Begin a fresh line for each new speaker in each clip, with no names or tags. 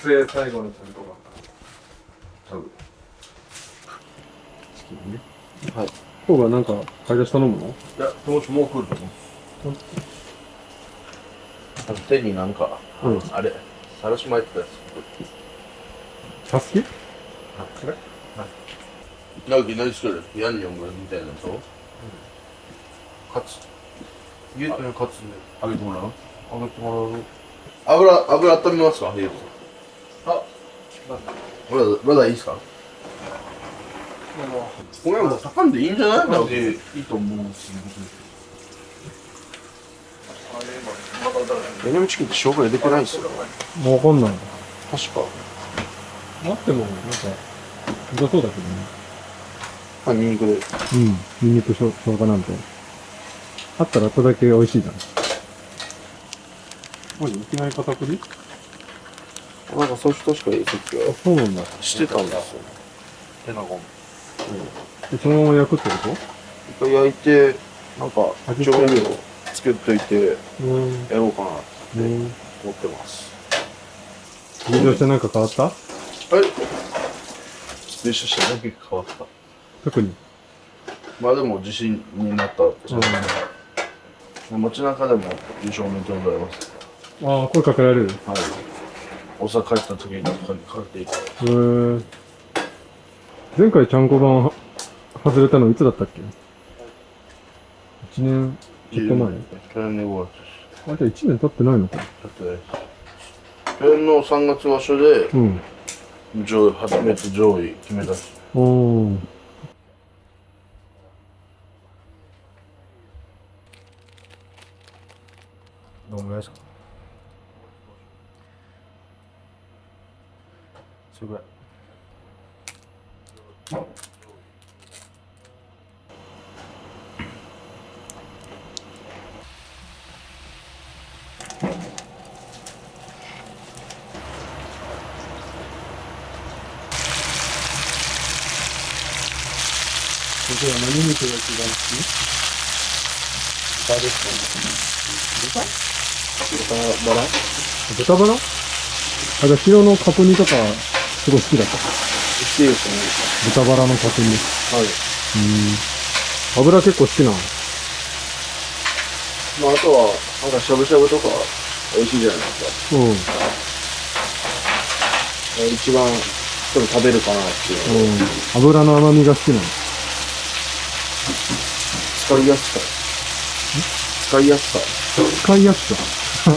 生最後のちゃんとが多分チキンね。
はい。
今日はなんか買い出し頼むの？
いや、もしもう来ると思う。手になんか、あれ、さらし巻いてたやつ。
タスキ？
あれ？はい。なんかいきなり作るヤンニョムみたいなのと、カツ。家でカツ揚げてもらう？揚げてもらう？油温めますか？家で。あ、まだいいですか？これはもう高んでいいんじゃない？だけいいと思うし。ヤンニョムチキンって生姜入れてないんですよ。
もうわかんない。
確か。
あってもなんか良さそうだけどね。
あ、ニンニクで。
うん。ニンニク生姜なんて。あったらあっただけ美味しいじゃん。いきなり片栗？
なんかそういう人しかいい時は
そうなんだ。
してたんですよ。手の込む。
でそのまま焼くってこ
一回焼いて、なんか調味料つけといて
と？うん。
やろうかなって
うん。
思ってます。
入場してなんか変わった？
はい。優勝して何か変わった。
特に。
まあでも自信になったってことですね。街中でも優勝おめでとうございます。
ああ、声かけられる？
はい。大阪帰った時にとかにかけていた。
前回ちゃんこ番外れたのいつだったっけ？1年ちょっと前？
去年の5月。
あ、じゃあ1年経ってないのか。
だって去年の3月場所で、
うん。
初めて上位決めたし。
おー。
どんぐらいですか？それぐらい。
僕は何肉が一番好き？
豚ですかね。豚バラ？
豚バラ？あ、じゃあ昨日の角煮とかすごい好きだった。
好きです
豚バラの角煮。
ね。はい。
油結構好きなの？
まああとは、なんかしゃぶしゃぶとか美味しいじゃないです
うん。
か。一番多分食べるかなっていうので。
油の甘みが好きなの？
使いやすさ。使いやすさ。
使いやすさ。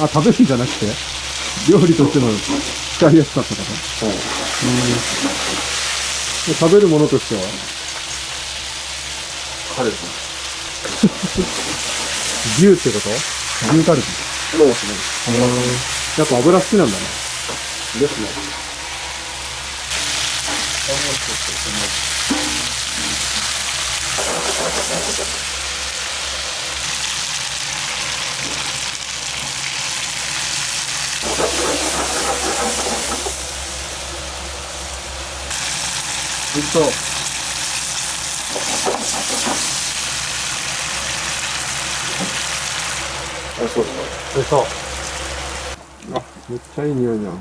あ、食べるんじゃなくて料理としての使いやすさってこと？
はい。
で食べるものとしては
カレーです
牛ってこと？牛カルビ。
ね。どうもしない。
やっぱ油好きなんだね。
ですね。
おいしそう。
あ、そうです
おいしそう。あ、めっちゃいい匂いじゃん。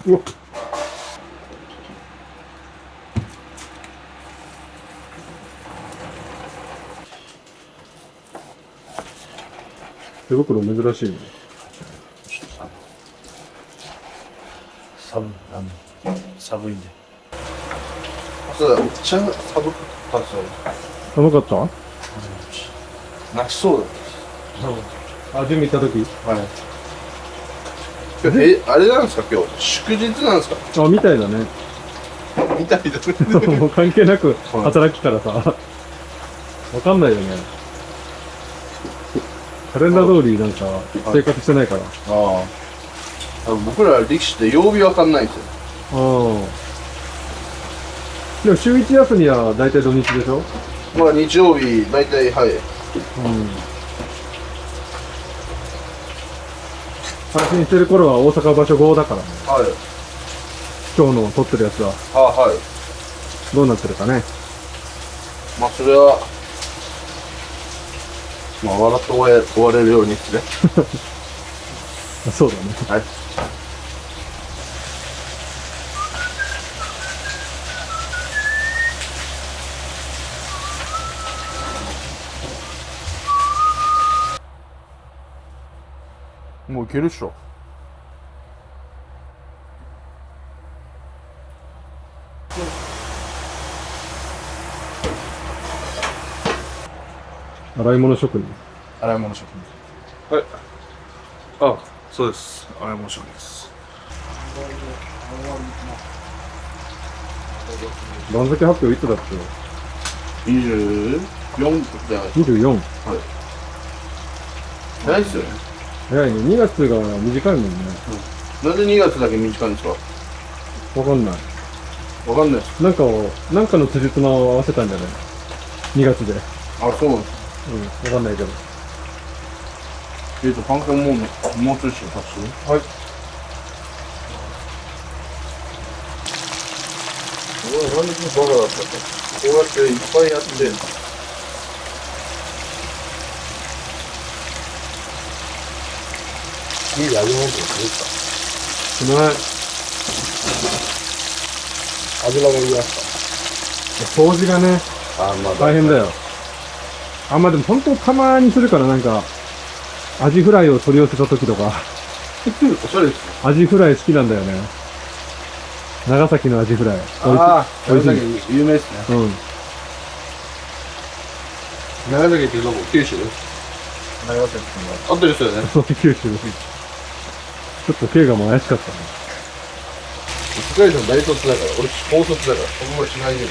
うわっ。手袋珍しいね。
寒いんで。そうだ、めっちゃ寒かったですよ。
寒かった？
泣きそうだった
あ、準備行った時？
はい。あれなんですか今日？祝日なんですか？
あ、みたいだね。
みたいだ。
もう関係なく働きからさ、わかんないよね。カレンダー通りなんか生活してないから。
ああ。僕ら力士って曜日わかんないんですよ。
ああ。でも週一休みは大体土日でしょ？
まあ日曜日、大体、はい。
配信してる頃は大阪場所5だからね。
はい。
今日の撮ってるやつは
あはい。
どうなってるかね。
まあそれは、まあ笑って終われるようにですね。
そうだね。
はい。もういけるっしょ。
洗い物職人。
洗い物職人。はい。あ、そうです。洗い物職人です。
番付発表いつだっけ？
24じゃない。
24。
はい。早いっすよね。
早いね。2月が短いもんね。
なんで2月だけ短いんですか？
わかんない。
わかんないです。
なんかの辻褄を合わせたんじゃない？ 2 月で。
あ、そうなんです。
わかんないけど。
パン粉もうちょいしよう、足す。はい。なんでバカだったか。こうやっていっぱいやって。いい味の素ですか？
しない。
油がいやす
掃除がね、
か。あ、まあ
大変だよ。あ、まあでも本当たまにするからなんか、アジフライを取り寄せた時とか、
おしゃれですね。
アジフライ好きなんだよね。長崎のアジフライ。
ああ、
美味しい。
長崎有名ですね。
うん。
長崎ってどこ？九州？長崎合ってるですよね。
そう、九州。ちょっと経過も怪しかったね。
世界の大卒だから、俺高卒だから、ここはしないでる。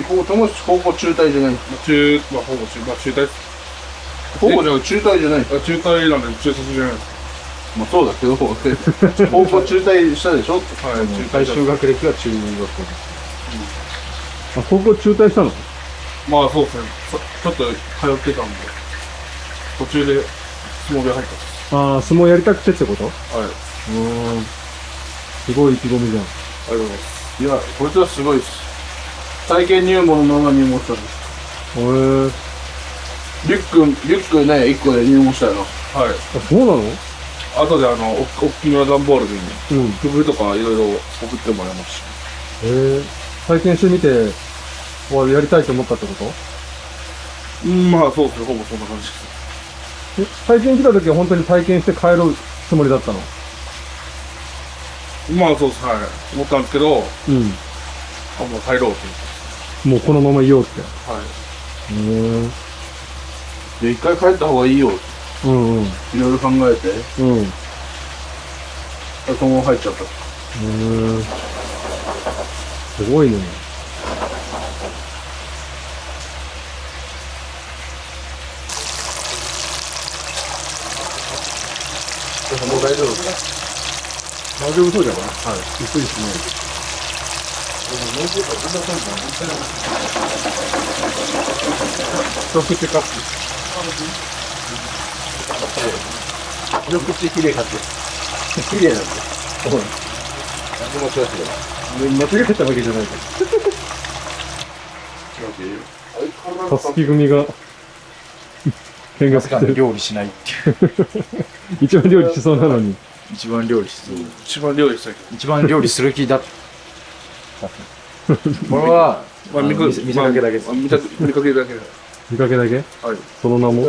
ここ、友達高校中退じゃない？
ほぼ中退です。
高校じゃ中退じゃない？
中退なんで中卒じゃないです。
まあそうだけど、高校中退したでしょ？
はい、中退
修学歴は中学校です。
あ、高校中退したの？
まあそうですね。ちょっと通ってたんで、途中で相撲部入ったんです。
ああ、相撲やりたくてってこと？
はい。
すごい意気込みじゃん。
ありがとうございます。
いや、こいつはすごいです。体験入門のまま入門したんです。
へえ。
リュックね、1個で入門したよな。
はい。
あ、そうなの？
後で大きめの段ボールに、
うん。
工夫とかいろいろ送ってもらいまし
へえ。体験してみて、やりたいと思ったってこと？
た。まあそうですね。ほぼそんな感じです。
体験来た時は本当に体験して帰るつもりだったの？
まあそうです。はい。思ったんですけど、
うん。
もう帰ろうと思って。
もうこのままいようって。
はい。
で、一回帰った方がいいよ。
うんうん。
いろいろ考えて、
うん。
そのまま入っちゃった。
すごいね。
もう大丈夫ですか？
大丈夫そうじゃない？
はい。
ゆっくりしない。一口カップ。
一口ヒレカツ。ヒレなんで。何も違う
間違えたわけじゃないか
違う。
たすき組が見学してる。
料理しないっていう。
一番料理しそうなのに。
一番料理しそう。
一番料理したいけ
一番料理する気だ。これは、
ど。
見かけだけです。
見かけだけで。
見かけだけ？
はい。
その名も？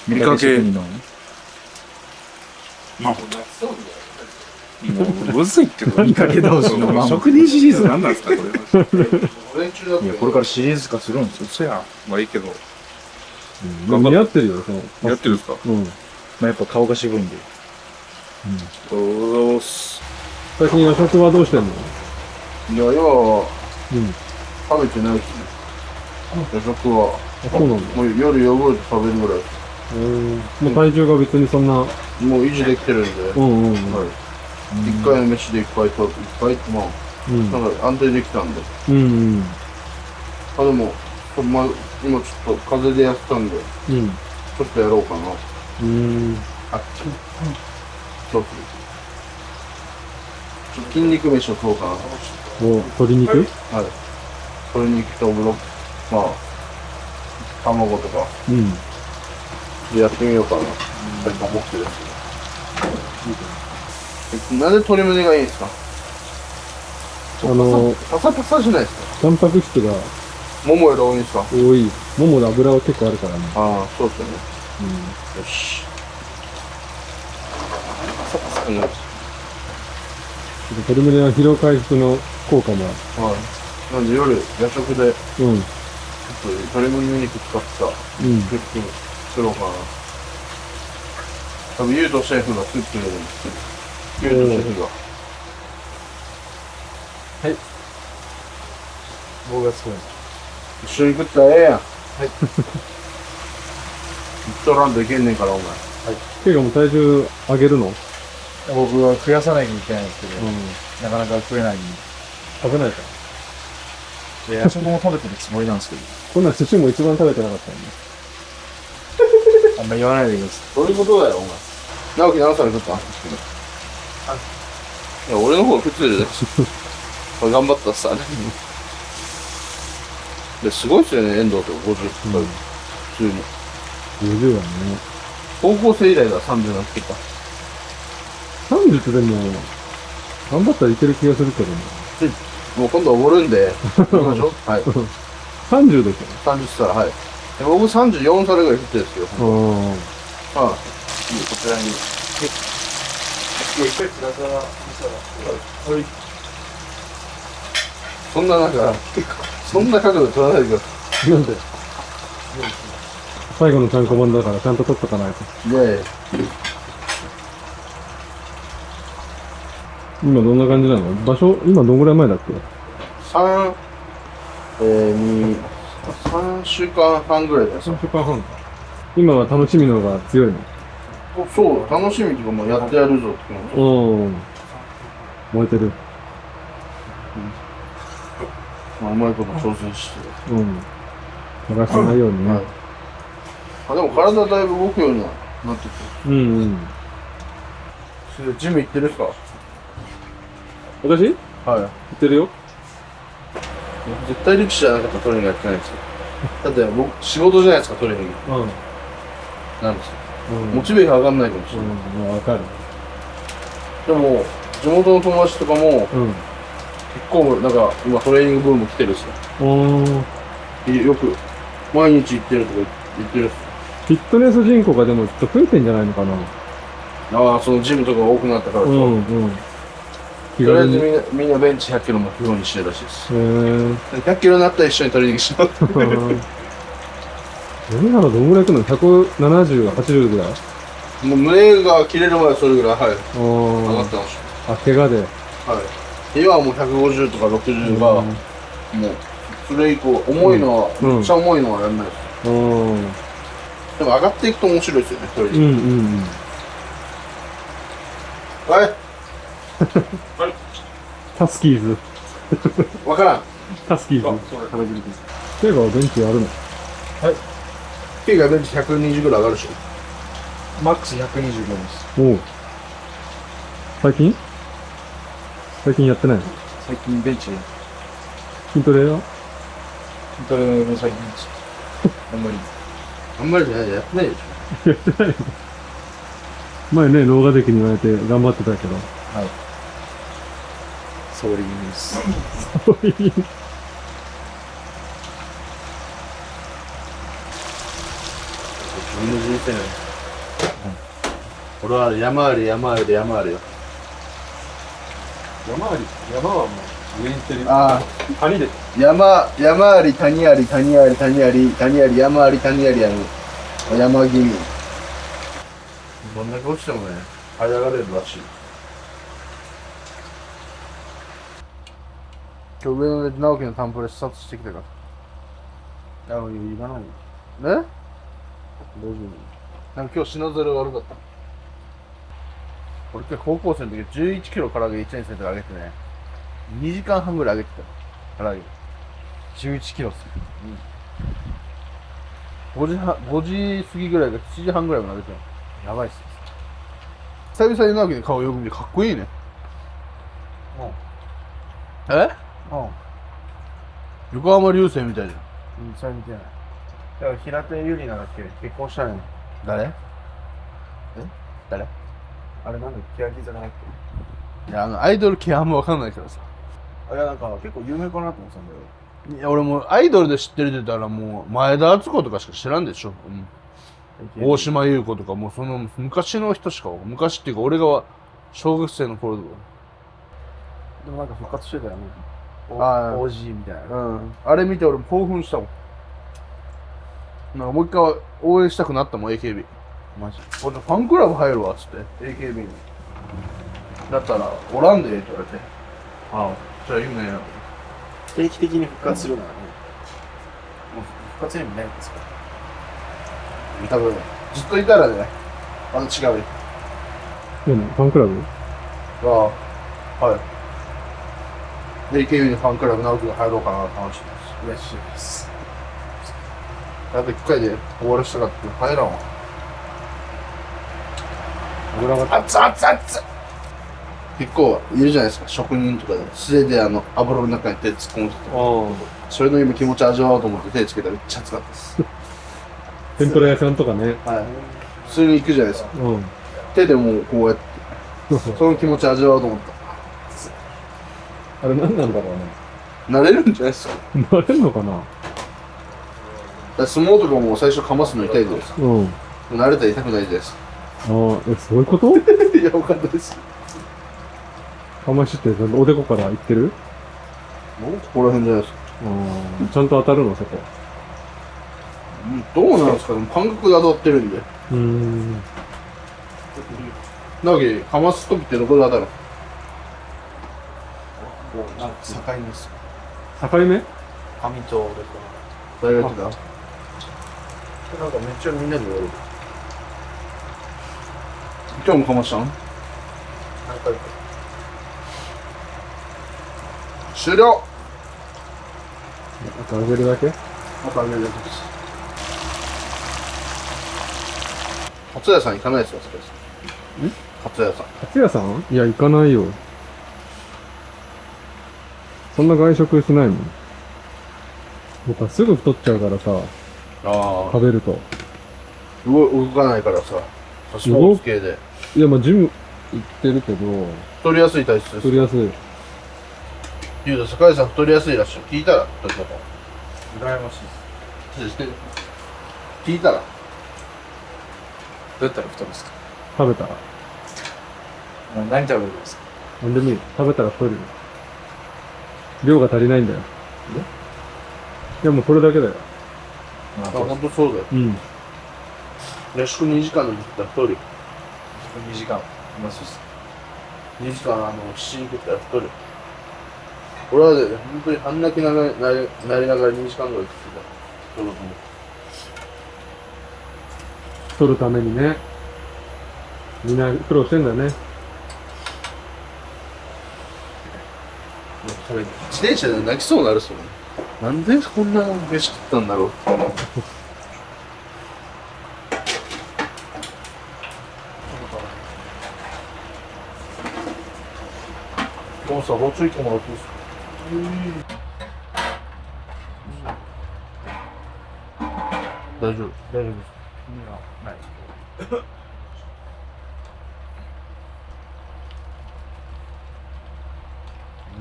見かけにの。
まあ、もうむずいって
見かけ倒しのまま
職人シリーズ何なんですかこれ。
いや、これからシリーズ化するんですよ。
嘘やん。まあいいけど。
似合ってるよ、その。
やってるんですか？
うん。
まあやっぱ顔が渋いんで。
おーす。
最近夜食はどうしてんの？
いや、今は
うん。
食べてないですね。夜食は。
あ、そうなんだ。
もう夜ヨーグルト食べるぐらい。
もう体重が別にそんな。
もう維持できてるんで。
うんうんうん。
はい。一回の飯でいっぱい食べ、いっぱいってまあ、
うん。
なんか安定できたんで。
うんうん。
あ、でも、今ちょっと風邪でやってたんで、
うん。
ちょっとやろうかな。あ、そうそう。筋肉飯を食おうかなと思って。
お、鶏肉？
はい。鶏肉とまあ、卵とか、
うん。
やってみようかな。って思ってるんですけど。なんで鶏胸がいいんですか？パサパサじゃないですか。
タンパク質が
ももより多いんですか？
多い。ももで油は結構あるからね。
ああ、そうですよね。
うん。
よし。うん。はい。
トルメリは疲労回復の効果もあ
なんで夜、夜食で、
る。うん。
鶏胸肉使った、
うん。
クッキン作ろうかな。多分、ゆうとシェフが作ってるんですけど、ゆうとシェフが。
僕が作るん
一緒に食ったらええやん。はい。一らんといけんねんから、お前。
ケイがもう体重上げるの？
僕は増やさないといけないんですけど、
うん。
なかなか食えないん
食べないか。
で、夜食も食べてるつもりなんですけど、
こんなん寿司も一番食べてなかったよね。
あんま言わないでくださ
そういうことだよ、お前。直樹何歳に食ったん？いや、俺の方が普通で頑張ったさ。ですごいっすよね、遠藤と50とか、普通に。
50はね。
高校生以来だ、30になってた。
30ってでも、頑張ったらいける気がするけどね。
もう今度おごるんで、行きましょう。はい。
30でし
30歳、はい。で僕34歳ぐらい振ってるんですよ。
ょ。あ
はい。
い。こちらに。一回つらつら見たら、
そんななんか、そんな角度取らないでくださ
あ。なんで最後の単行本だからちゃんと取っとかないと。
い。で、
今どんな感じなの？場所、今どんぐらい前だっけ
3週間半ぐらいです。
3週間半か。今は楽しみのが強いの？
そう、楽しみっていうかもうやってやるぞって感じ。
うん。燃えてる。
まあ、うまいこと挑戦して。
うん。流さないようにね。
はい。あ、でも体だいぶ動くようにはなってきて。
うんうん。
それジム行ってるっすか？
私言
はい。
ってるよ。
絶対力士じゃなかったらトレーニングやってないんですよ。だって僕、仕事じゃないですか、トレーニング。
うん。
なんですよ。
うん。
モチベーション上がんないかもしれない。
うん、わかる。
でも、地元の友達とかも、結
うん。
構、なんか、今トレーニングブーム来てるっすよ。よく、毎日行ってるとか言ってるっす。
フィットネス人口がでもちょっと増えてんじゃないのかな。
ああ、そのジムとかが多くなったからと。
うん。気
とりあえず
軽に。
みんなベンチ100キロ目標にしてるらしいです。
へ
100キロになったら一緒にトレーニングしよう。
ぇ米原どんぐらい行くの？ 170、80ぐらい？
もう胸が切れるまでそれぐらい、はい、上が
あ
ってまし
あ、怪我で。
た。はい。今はもう150とか60が、もう、それ以降、重いのは、
うん
めっちゃ重いのはやんないです。
うん。
でも上がっていくと面白いですよね、トレー
う
ニング。
んうん。
はい。
タスキーズ。
わからん。
タスキーズ。
それ食べてみて。
ケイがベンチあるの？
K がベンチ120ぐらい上がるでしょ。
マックス125です。
おう。最近やってないの？
最近ベンチ、
筋トレは？
筋トレも最近、あんまり。
あんまりじゃない、やってないでし
やってないの？前ね、脳画的に言われて頑張ってたけど。
はい。ソーリーです。
そういう
自分の人生ね。俺は山あり山ありで山ありよ。
山あり、山はもう上に行ってるよ。
ああ。
谷で。
山あり、谷あり、谷あり、谷あり、谷あり、山あり、谷ありやの。山気味。どんだけ落ちてもね、這い上がれるらしい。今日上野で直樹のタンプレ視察してきたから。いらない。大丈夫。なんか今日品ぞれ悪かった。俺今日高校生の時11キロ唐揚げ1年生とか上げてね、2時間半ぐらい上げてたよ。唐揚げ。
11キロっす。
5時過ぎぐらいか7時半ぐらいまで上げてたの。やばいっす。久々に直樹の顔よく見てかっこいいね。え？横浜流星みたいじゃん。
それ見てない。だから平手友梨奈だっけ結婚したよね。
誰？誰？
あれなんだっけ、欅じゃなくて。
いや、アイドル系あんまわかんないからさ。
いや、なんか結構有名かなと思ってたんだよ。
いや、俺もうアイドルで知ってるって言ったらもう前田敦子とかしか知らんでしょ。大島優子とかもうその昔の人しか、昔っていうか俺が小学生の頃とか。
でもなんか復活してたよね。
あー
OG みたいな。
あれ見て俺も興奮したもん。なんかもう一回応援したくなったもん、AKB。
マジ。
俺ファンクラブ入るわっつって、AKB に。だったら、おらんでって言われて。ああ、じゃあいいね。
定期的に復活するならね。もう復活にもないんですか。
多分、ずっといたらね、また違うよ。
何ファンクラブ
ああ、はい。AKB にファンクラブ直樹が入ろうかなって話してます。
嬉しいです。
だって一回で終わらしたかって入らんわ。
油が
熱々熱々結構いるじゃないですか、職人とかで。素手で油の中に手突っ込む人とか。それの今気持ち味わおうと思って手つけたらめっちゃ熱かったです。
天ぷら屋さんとかね。
はい。普通に行くじゃないですか。
うん。
手でもうこうやって、その気持ち味わおうと思っ
あれ何なんだろうね。
た。慣れるんじゃないですか。
なれんのかな。
だから相撲とかも最初かますの痛いじゃないですか。
うん。
慣れたら痛くないじゃないですか。
ああ、そういうこと
いや、分かんないです。
かましってちゃんとおでこからいってる？
もうここら辺じゃないですか。
ちゃんと当たるのそこ。
どうなんですかね、感覚で当たってるんで。なぎ、かますときってどこで当たる
なんか境目です。
境目？
髪と俺と。
誰が言ってた
なんかめっちゃみんなで言われる。
今日もかましたん
何回か。
終了。
あと上げるだけ？
またあげるやつです。カツ屋さん行かないですよ、それ。カツ屋さん。
勝屋さん？いや、行かないよ。そんな外食しないもん。僕はすぐ太っちゃうからさ、
あ
食べると。
動かないからさ、スポーツ系で。
いや、まあ、ジム行ってるけど、
太りやすい体質です。
太りやすい。
言うと、坂井さん太りやすいらしい。聞いたら、太り方。
羨ましいです。
聞いたら。
どうやったら太るんですか？
食べたら。
何食べるんですか？
なんでもいい。食べたら太るよ。量が足りないんだよ。いや、もうこれだけだよ。
あ、ほんとそうだよ。
うん。
合宿2時間の時ったら太るよ。
2時間。マジです。
2時間、7時食ったら太る。俺はね、本当にあんだけなりながら2時間ぐらい食ってた。そうだと思う。
太るためにね。みんな苦労してんだよね。
それ、自転車で泣きそうになるっすもん。なんでこんな飯食ったんだろうって。もうさ、包丁1個もらっていいですか？大丈夫。
大丈夫です。ない。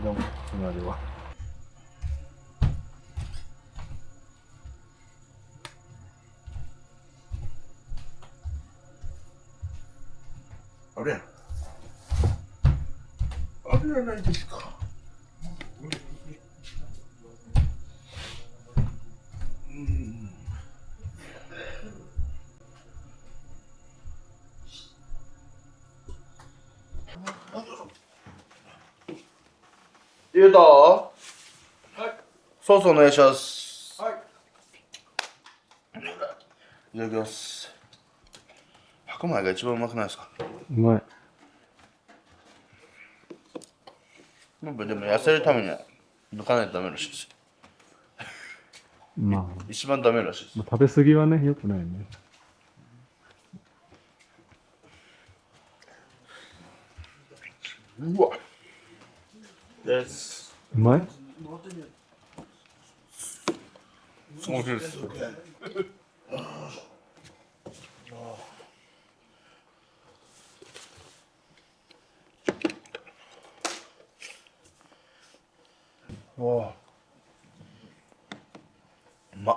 でも、つまりは。
あれや。あれじゃないですか。ゆうと。はい。ソースお願いします。はい。いただきます。白米が一番うまくないですか？
うまい。
でも痩せるためには抜かないとダメらしいですよ。
まあ、
一番ダメらしいです。
食べ過ぎはね、良くないよね。
うわ。です。
うまい？
美味しいです。わあ。うまっ。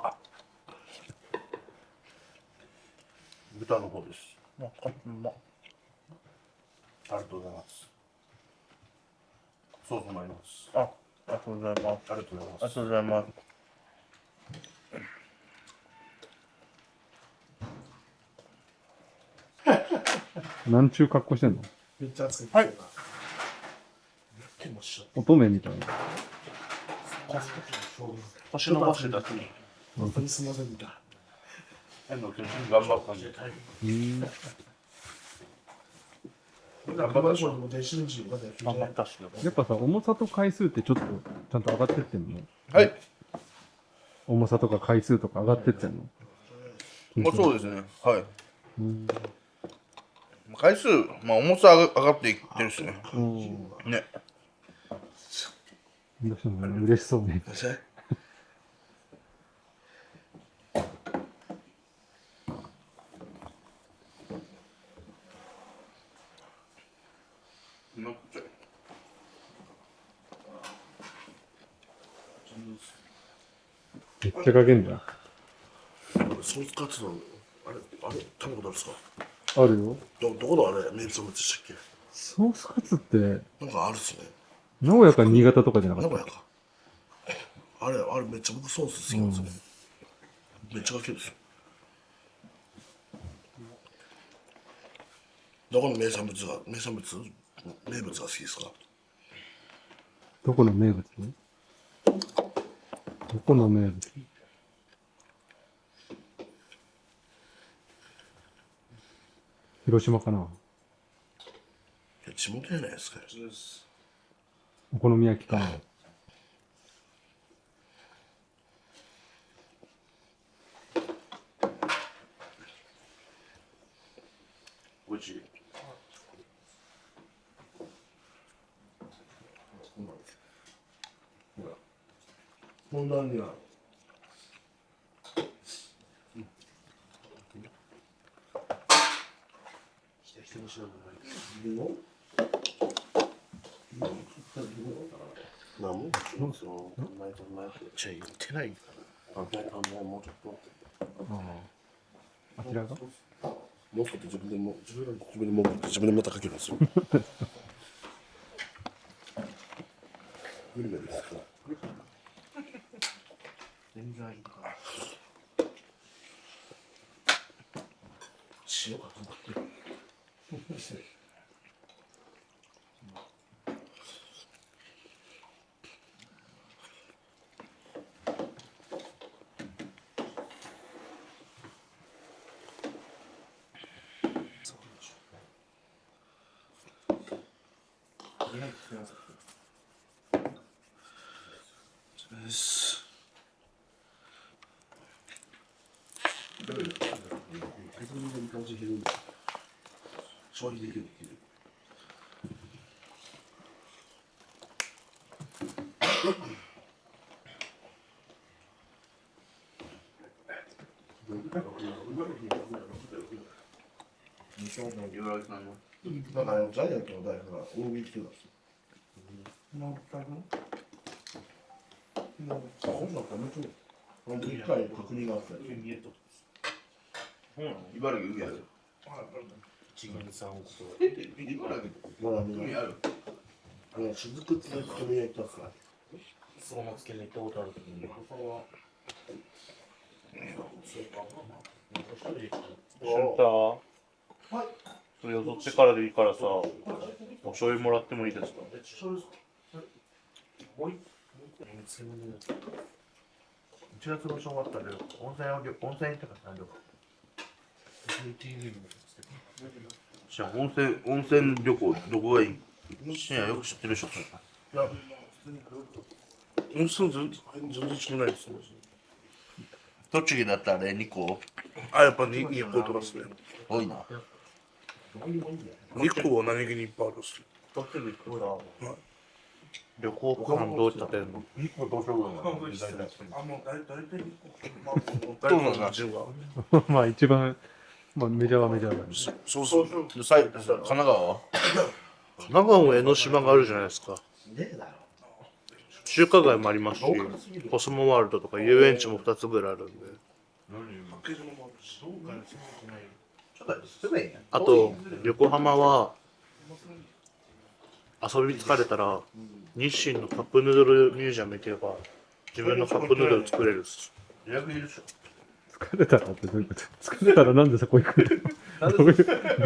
豚の方です。うまっ。ありがとうございます。ソースもあります。
ありがとうございます。
ありがとうございます。
ありがとうございます。
なんちゅう格好してんの？
めっちゃ熱い。
はい。
手もしょ。
乙女みたいな。
腰伸ばしてた時に。
本当にすみませんみたいな。
変な巨人頑張ったんで。
頑張ったし。も電子レンジがね。
頑張ったっすよ。
やっぱさ、重さと回数ってちょっとちゃんと上がってってんの？
はい。
重さとか回数とか上がってってんの？
まあそうですね。はい。
うん。
回数、まあ重さ上がっていってるしね。ね。
どうしても嬉しそうね。めっちゃかけんじゃん。
ソースカツのあれ食べたことあるんですか？
あるよ。
どこのあれ名物でしたっけ？
ソースカツって
なんかあるっすね。
名古屋か新潟とかじゃなかった？
名古屋か。あれめっちゃ僕ソース好きなんですよね。めっちゃかけるんですよ。どこの名物が好きですか？
どこの名物？どこの名物？広島かな？
いや地元じゃないですか。
お好み焼きかな？
おいしい。
本当には。何もじゃあ言ってないからもうちょっと
あちらが？
もうちょっと自分でも自分でまたかけるんですよ。無理ですか？全然いいか。塩かと思ってる。消費できるっていう。だからジャイアントの大学が大食い来てたんですよ。そうだったね。本当に一回確認があったよ。
茨城海ある。
一元さんを
茨城
まだ
海ある。
雫って組合行ったんですか？
そのつけに行ったことあるけど、それは。
俊太、それよそってからでいいからさ、お醤油もらってもいいですか？1
月の正月から温泉行ったから何度か。
じゃあ温泉旅行どこがいい？いやよく知ってる人。
温泉全然少ないですね。
栃木だったら2個
やっぱ日光とかですね。
多いな。
日光は何気にいっぱいあるっすね。
栃木行くな。旅行プランどう立てるの？
日光どうしようかな。
もう大体
そうなんだ。
まあ一番、まあメジャーはメジャーだね。
そうそう。
神奈川は？
神奈川も江ノ島があるじゃないですか。中華街もありますし、コスモワールドとか遊園地も2つぐらいあるんで。あと横浜は遊び疲れたら日清のカップヌードルミュージアム行けば自分のカップヌードル作れるっす。
予約いるでしょ。
疲れたらってどういうこと？疲れたらなんでそこ行くの？ど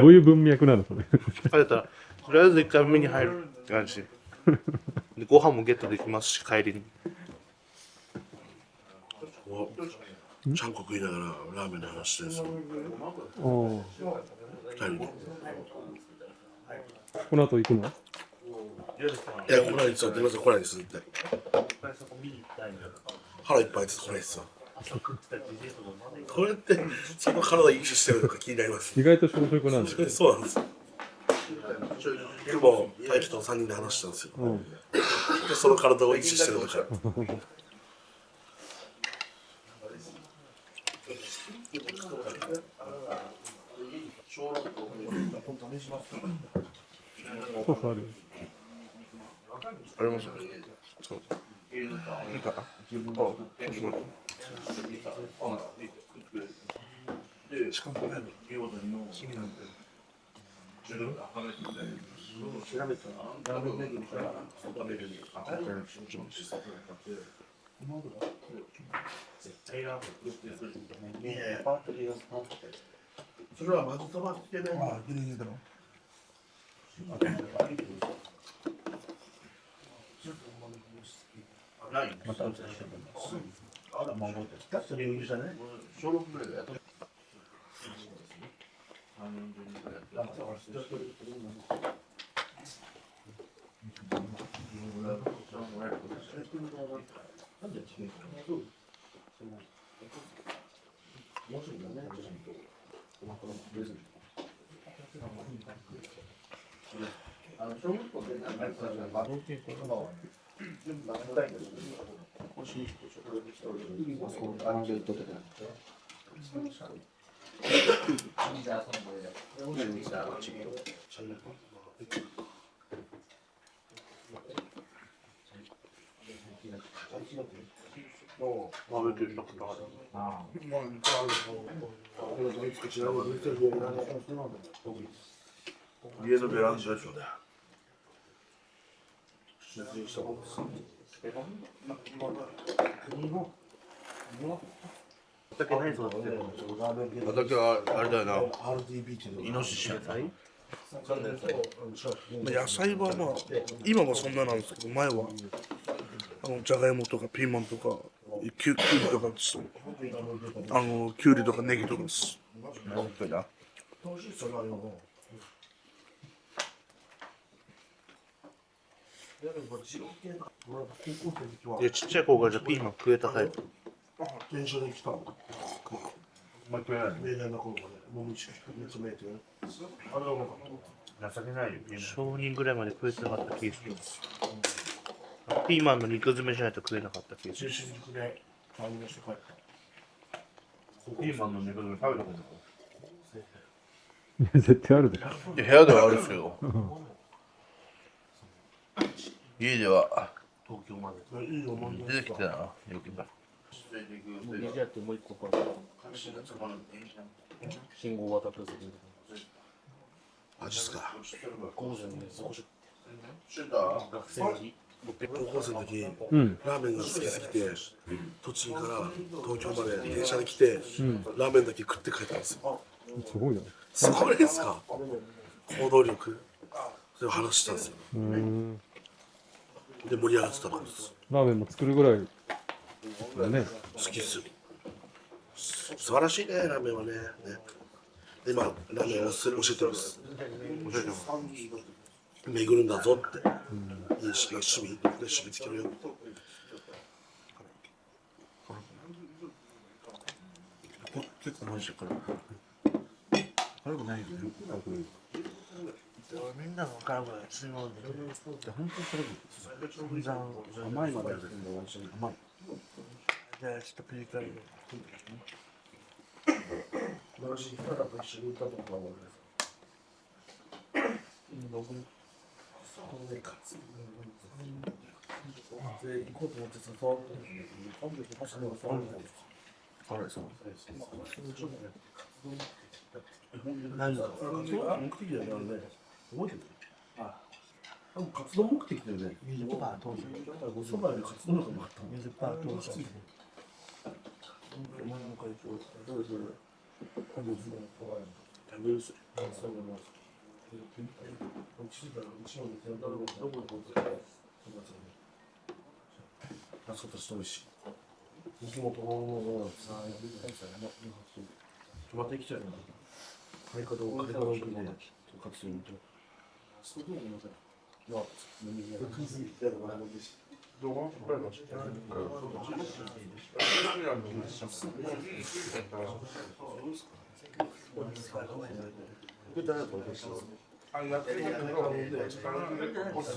ういう文脈なのそれ？
疲れたらとりあえず一回目に入るって感じでご飯もゲットできますし帰りに。
ちゃんこ食いながらラーメンの話してるんですよ。
お
二人で。
この後行くの？
いや、来ないですよ。出ますよ、来ないですって。腹いっぱいです来ないですよ。こうやってその体維持してるのか気になります。
意外と小食なんだよ。
そうなんですよ。でも、大輝と3人で話したんですよ。
うん。
で、その体を維持してるのか。
ソースある？
ありますよね。そう。いいかな。
しかもね、それはまずそばつけで。ああ、ギリギリだろ。
またあら、孫ですか？それ許さね。小6ぐらいでやった。小学校でなんか窓っていうのは全部何もないんですよ。欲しい人アンケートとか。
バーベキューしたことある。
家のベランダでしょ。
畑ないぞって。
畑はあれだよな。
RDB っていうの
イノシシ。
野菜はまあ今はそんななんですけど前はじゃがいもとかピーマンとかきゅうりとかですきゅうりとかネギとかです。
でちっちゃい子がじゃあピーマン食えたタイプ。
電車で来たの。
まあ、食えない
名電の頃までもみち詰めて
あれはもう情けないよ。
小2ぐらいまで食えてなかった気がする。ピーマンの肉詰めしないと食えなかった気がする。
新宿で買い物して帰った
ピーマンの肉で食べたこと
いや絶対あるでしょ。
ない。部屋ではあるっすよ。家では
東京までいい思い
出てきてたな、よくだ。
もう一個これ信号渡った時に
マジっすか。
高専で少し学生に
高校生の時
うん。
ラーメンが好きすぎて栃木から東京まで電車で来て
うん。
ラーメンだけ食って帰ったんですよ。
すごいな。
すごいですか。行動力それを話したんですよ。で盛り上がってたんです。
ラーメンも作るぐらいだね。
好きっすよ。素晴らしいねラーメンはね。で今ラーメンを教えてます。巡るんだぞって。いい趣味つけるよ。
結構マジで辛い。辛くないよね。
みんなが分からんぐらいすみません。
本当に辛く甘いのだよね。甘い。
じゃあちょっとピリ辛い。
私からと一緒に歌とかは行こうと思ってさ、
辛いそう。
何だろう。目的だよね。覚えてる？
活動目的だよね。
水パー当時。
そばで活動のもあった
水パー当時。
あそこすごいし。水もともさ、また行きたいな。買い方をね、活動と。そ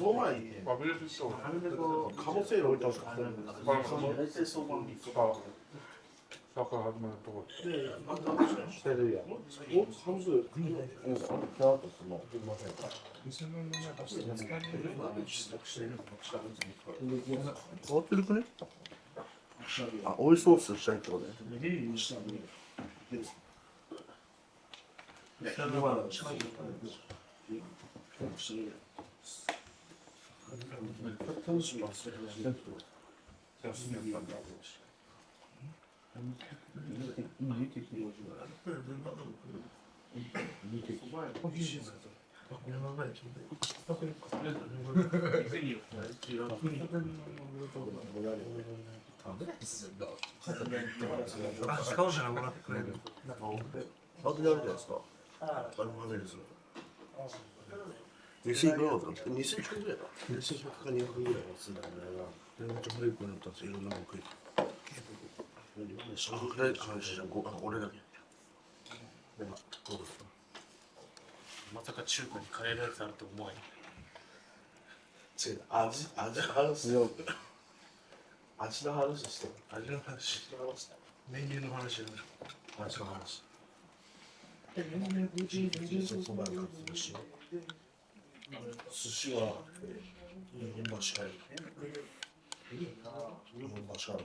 の前に、貨物整理置いたんですか？大体相場にだから始まるところしてるやん。お、半分。
変わってるくね？あ、オイルソースしたいってことね。
あ、使うならもらってくれる。
あとやるじゃないですか。あれもねですよ。2000いくらだったんですか？2000ちょいぐらいだ。2100か200ぐらいはするんだよな。めっちゃブレイクになったんですよ。いろんなの食い。そのくらい話じゃん、俺だけ。でも、どうですか？
まさか中華に変えるやつあると思わない。
違う、味の話よ。味の話してる。
味の話。メニューの話じゃない。
味の話。寿司は日本橋かい。日本橋かな。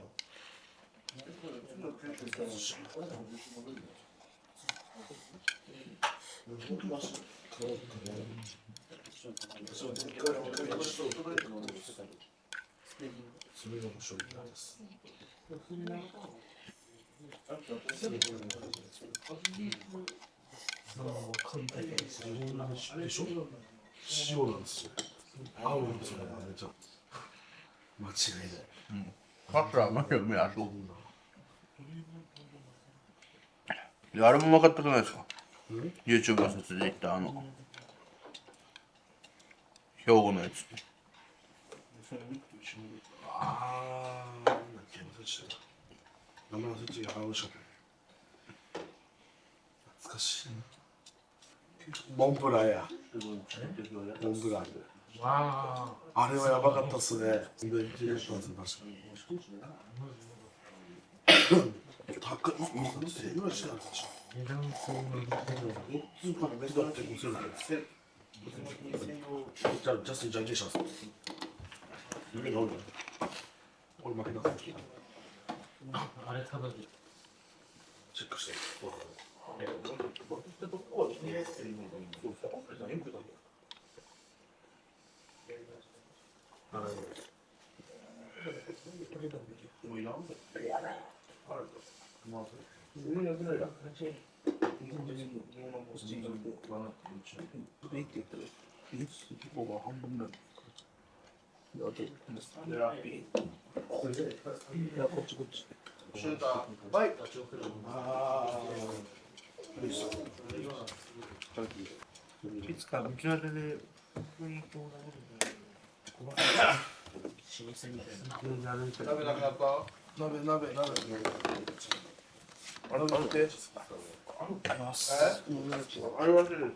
それが面白いです。でしょ？塩なんですよ。合うんですよね、めちゃ。間違いない。
カツラマジうめえあそう。あれも分かったくないですか？YouTube の説で言った兵庫のやつ。
あー、なんだっけ、忘れちゃった。名前忘れちゃった。懐かしい。モンブランや。モンブラン。あれはやばかったっすね。高い。いくらしたんですか？じゃあ、ジャスティンじゃんけんします。俺負けた。
あれ多分。
チェックして。
いつか道端で
鍋なくなった？
鍋。
あれ待って。あれ忘れる。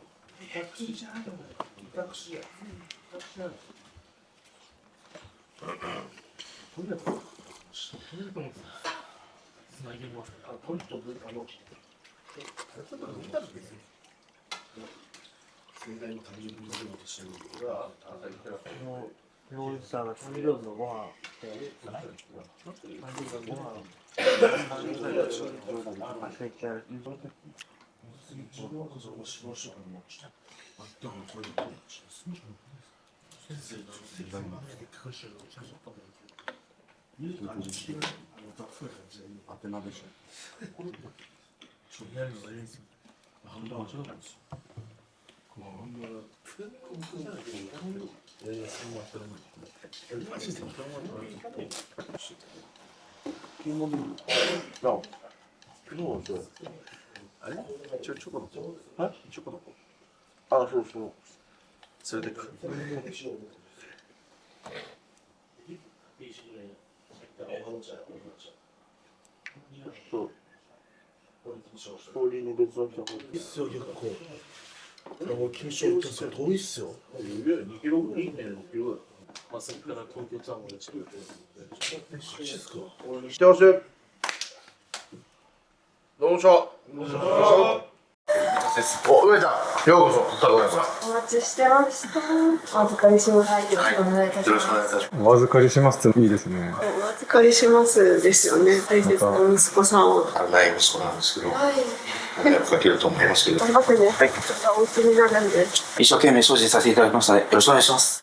ローズさんが誕生日のご飯あれチョコの子チョコの子あ、そうそう。それでか。そう。ストーリーの別の人も
いいっすよ、結構。もう緊張とする遠いっすよ。
2キロぐらいね、2キロぐらい。
まあ、それから東京タワーまで近くて。
マジですか。
してます。どうもしょ。お、上ちゃん、ようこそ、お疲れ様です。
お待ちしてました。お預かりします。よろしくお願いいたします。
よろしくお願いいたします。
お預かりしますっていいですね。
お預かりしますですよね。大切な息子さんを。
ない息子なんですけど、
はい。
迷惑かけると思いますけど。
頑張ってね。はい。ちょっとお家になるんで。
一生懸命精進させていただきましたので、よろしくお願いします。